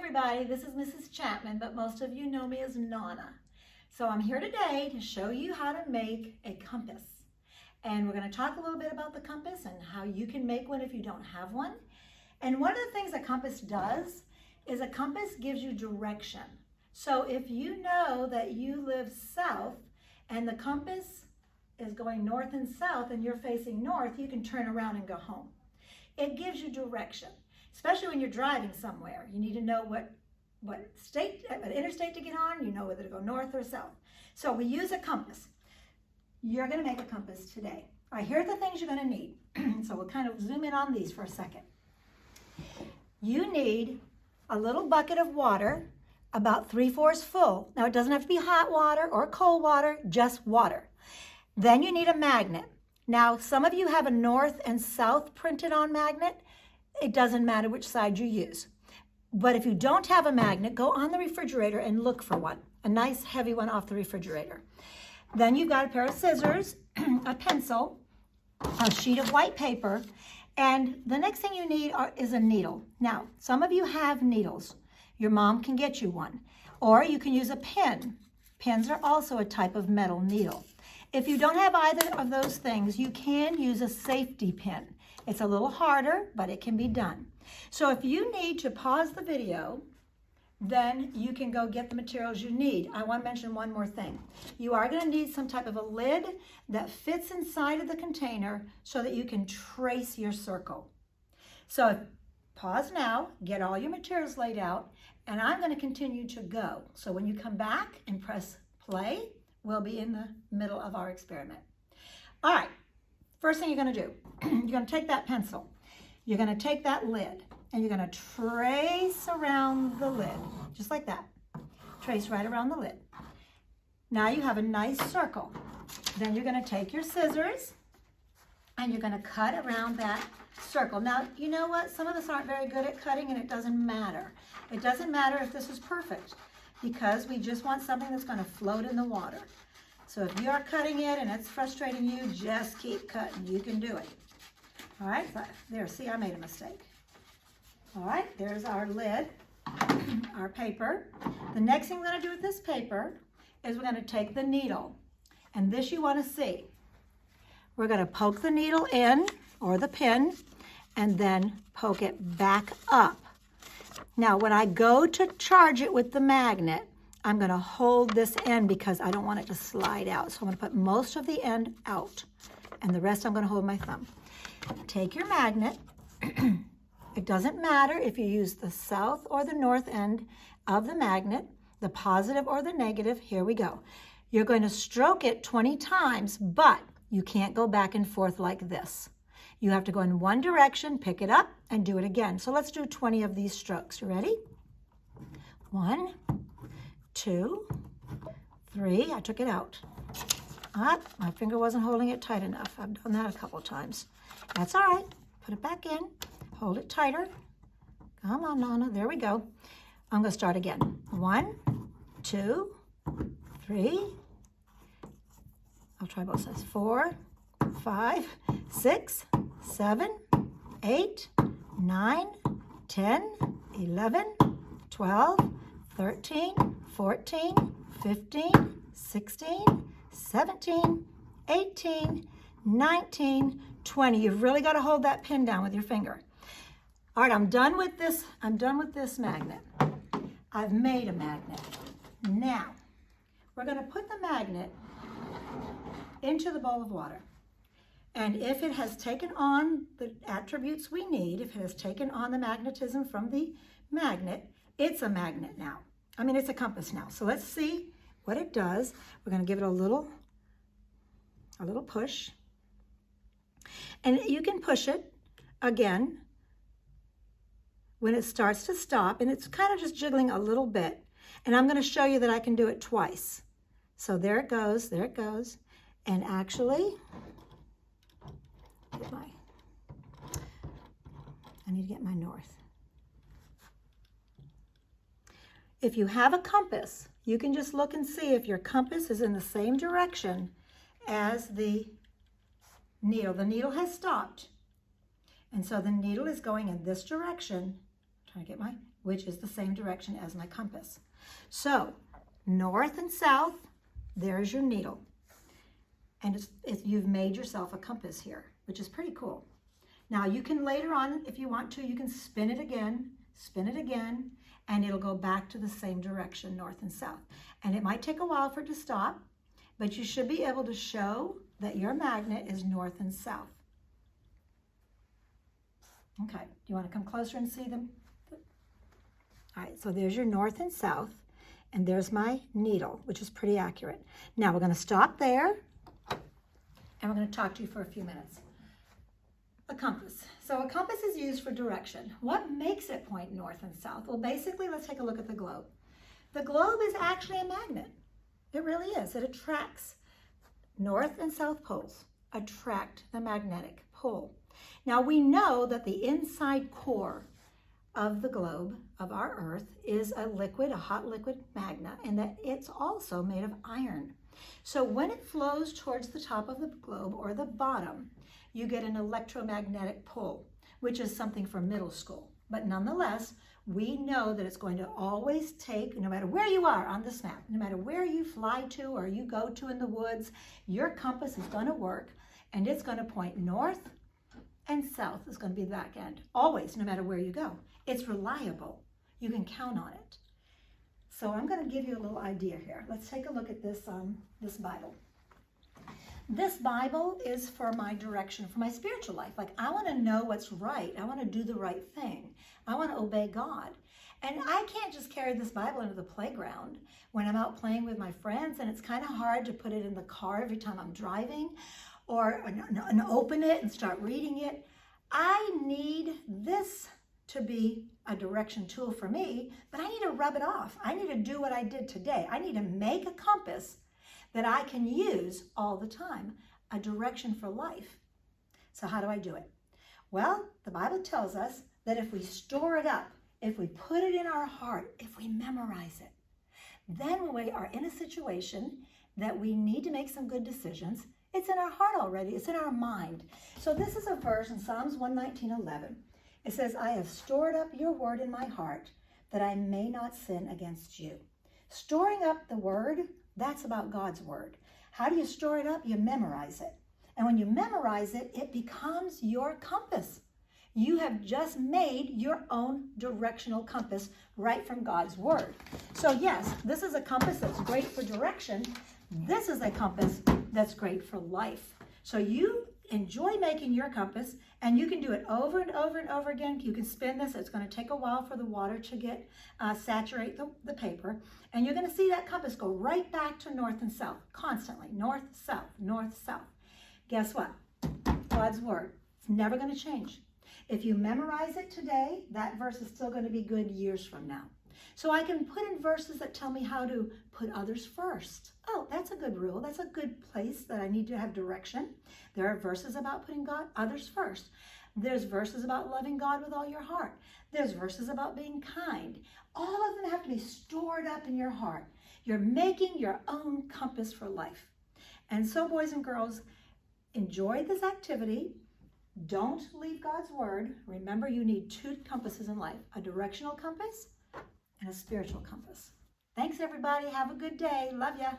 everybody, this is Mrs. Chapman, but most of you know me as Nana. So I'm here today to show you how to make a compass. And we're going to talk a little bit about the compass and how you can make one if you don't have one. And one of the things a compass does is a compass gives you direction. So if you know that you live south and the compass is going north and south and you're facing north, you can turn around and go home. It gives you direction. Especially when you're driving somewhere. You need to know what interstate to get on. You know whether to go north or south. So we use a compass. You're going to make a compass today. All right, here are the things you're going to need. So we'll kind of zoom in on these for a second. You need a little bucket of water, about 3/4 full. Now it doesn't have to be hot water or cold water, just water. Then you need a magnet. Now some of you have a north and south printed on magnet. It doesn't matter which side you use. But if you don't have a magnet, go on the refrigerator and look for one. A nice heavy one off the refrigerator. Then you've got a pair of scissors, a pencil, a sheet of white paper, and the next thing you need is a needle. Now, some of you have needles. Your mom can get you one. Or you can use a pin. Pins are also a type of metal needle. If you don't have either of those things, you can use a safety pin. It's a little harder, but it can be done. So if you need to pause the video, then you can go get the materials you need. I want to mention one more thing. You are going to need some type of a lid that fits inside of the container so that you can trace your circle. So pause now, get all your materials laid out, and I'm going to continue to go. So when you come back and press play, we'll be in the middle of our experiment. All right. First thing you're going to do, you're going to take that pencil, you're going to take that lid, and you're going to trace around the lid, just like that. Trace right around the lid. Now you have a nice circle. Then you're going to take your scissors, and you're going to cut around that circle. Now, you know what? Some of us aren't very good at cutting, and it doesn't matter. It doesn't matter if this is perfect, because we just want something that's going to float in the water. So if you are cutting it and it's frustrating you, just keep cutting. You can do it. All right, there, see, I made a mistake. All right, there's our lid, our paper. The next thing we're going to do with this paper is we're going to take the needle. And this you want to see. We're going to poke the needle in, or the pin, and then poke it back up. Now, when I go to charge it with the magnet, I'm going to hold this end because I don't want it to slide out. So I'm going to put most of the end out, and the rest I'm going to hold my thumb. Take your magnet. It doesn't matter if you use the south or the north end of the magnet, the positive or the negative. Here we go. You're going to stroke it 20 times, but you can't go back and forth like this. You have to go in one direction, pick it up, and do it again. So let's do 20 of these strokes. You ready? 1, 2, 3, I took it out. My finger wasn't holding it tight enough. I've done that a couple times. That's all right. Put it back in. Hold it tighter. Come on, Nana. There we go. I'm going to start again. 1, 2, 3. I'll try both sides. 4, 5, 6, 7, 8, 9, 10, 11, 12, 13, 14, 15, 16, 17, 18, 19, 20. You've really got to hold that pin down with your finger. All right, I'm done with this magnet. I've made a magnet. Now, we're going to put the magnet into the bowl of water. And if it has taken on the attributes we need, if it has taken on the magnetism from the magnet, it's a magnet now. I mean, it's a compass now. So let's see what it does. We're going to give it a little push. And you can push it again when it starts to stop, and it's kind of just jiggling a little bit. And I'm going to show you that I can do it twice. So there it goes, there it goes. And actually, I need to get my north. If you have a compass, you can just look and see if your compass is in the same direction as the needle. The needle has stopped. And so the needle is going in this direction. trying to get which is the same direction as my compass. So north and south, there's your needle. And you've made yourself a compass here, which is pretty cool. Now you can later on, if you want to, you can spin it again, and it'll go back to the same direction, north and south. And it might take a while for it to stop, but you should be able to show that your magnet is north and south. Okay, do you want to come closer and see them? All right, so there's your north and south, and there's my needle, which is pretty accurate. Now we're going to stop there, and we're going to talk to you for a few minutes. A compass. So a compass is used for direction. What makes it point north and south? Well, basically, let's take a look at the globe. The globe is actually a magnet. It really is. It attracts north and south poles, attract the magnetic pole. Now we know that the inside core of the globe, of our Earth, is a liquid, a hot liquid magnet, and that it's also made of iron. So when it flows towards the top of the globe or the bottom, you get an electromagnetic pull, which is something from middle school. But nonetheless, we know that it's going to always take, no matter where you are on this map, no matter where you fly to or you go to in the woods, your compass is going to work, and it's going to point north and south is going to be the back end. Always, no matter where you go. It's reliable. You can count on it. So I'm going to give you a little idea here. Let's take a look at this Bible. This Bible is for my direction, for my spiritual life. Like, I want to know what's right. I want to do the right thing. I want to obey God. And I can't just carry this Bible into the playground when I'm out playing with my friends, and it's kind of hard to put it in the car every time I'm driving, or and open it and start reading it. I need this to be a direction tool for me, but I need to rub it off. I need to do what I did today. I need to make a compass that I can use all the time, a direction for life. So how do I do it? Well, the Bible tells us that if we store it up, if we put it in our heart, if we memorize it, then when we are in a situation that we need to make some good decisions, it's in our heart already, it's in our mind. So this is a verse in Psalms 119:11. It says, I have stored up your word in my heart that I may not sin against you. Storing up the word, that's about God's word. How do you store it up? You memorize it. And when you memorize it, it becomes your compass. You have just made your own directional compass right from God's word. So yes, this is a compass that's great for direction. This is a compass that's great for life. So you enjoy making your compass, and you can do it over and over and over again. You can spin this. It's going to take a while for the water to get saturate the paper, and you're going to see that compass go right back to north and south constantly. North, south, north, south. Guess what? God's word. It's never going to change. If you memorize it today, that verse is still going to be good years from now. So I can put in verses that tell me how to put others first. Oh, that's a good rule. That's a good place that I need to have direction. There are verses about putting others first. There's verses about loving God with all your heart. There's verses about being kind. All of them have to be stored up in your heart. You're making your own compass for life. And so, boys and girls, enjoy this activity. Don't leave God's word. Remember, you need two compasses in life, a directional compass and a spiritual compass. Thanks, everybody. Have a good day. Love ya.